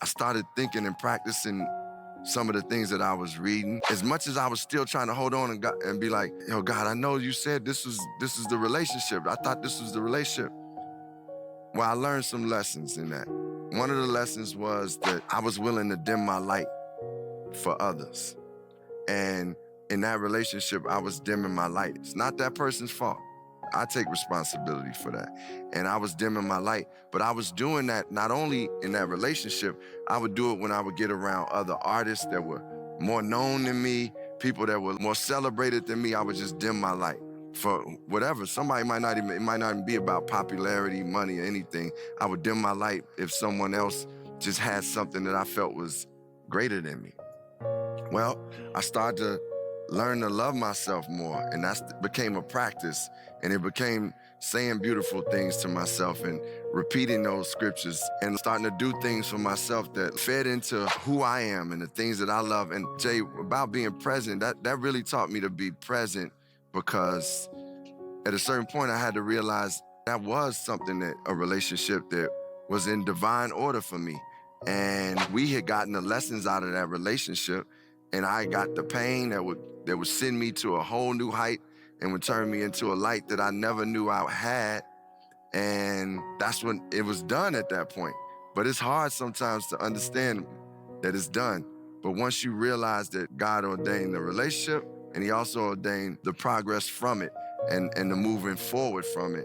started thinking and practicing some of the things that I was reading. As much as I was still trying to hold on and be like, yo, God, I know you said this is the relationship. I thought this was the relationship. Well, I learned some lessons in that. One of the lessons was that I was willing to dim my light for others. And in that relationship, I was dimming my light. It's not that person's fault. I take responsibility for that. And I was dimming my light, but I was doing that not only in that relationship, I would do it when I would get around other artists that were more known than me, people that were more celebrated than me. I would just dim my light for whatever. It might not even be about popularity, money, or anything. I would dim my light if someone else just had something that I felt was greater than me. Well, I started to learn to love myself more, and that became a practice, and it became saying beautiful things to myself and repeating those scriptures and starting to do things for myself that fed into who I am and the things that I love. And Jay, about being present, that really taught me to be present, because at a certain point I had to realize that was something, that a relationship that was in divine order for me. And we had gotten the lessons out of that relationship, and I got the pain that would send me to a whole new height and would turn me into a light that I never knew I had. And that's when it was done at that point. But it's hard sometimes to understand that it's done. But once you realize that God ordained the relationship, and he also ordained the progress from it and the moving forward from it,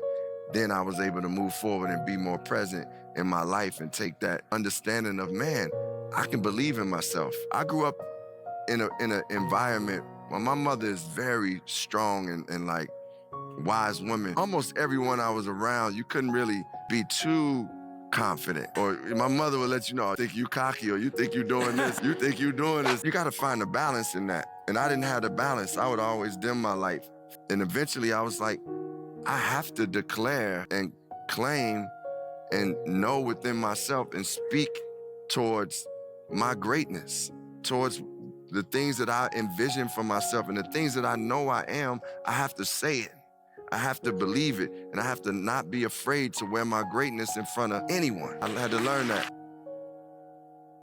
then I was able to move forward and be more present in my life and take that understanding of, man, I can believe in myself. I grew up in an environment where my mother is very strong and like wise woman. Almost everyone I was around, you couldn't really be too confident. Or my mother would let you know, I think you cocky, or you think you doing this, you think you doing this. You gotta find a balance in that. And I didn't have the balance. I would always dim my light. And eventually I was like, I have to declare and claim and know within myself and speak towards my greatness, towards the things that I envision for myself and the things that I know I am. I have to say it. I have to believe it, and I have to not be afraid to wear my greatness in front of anyone. I had to learn that.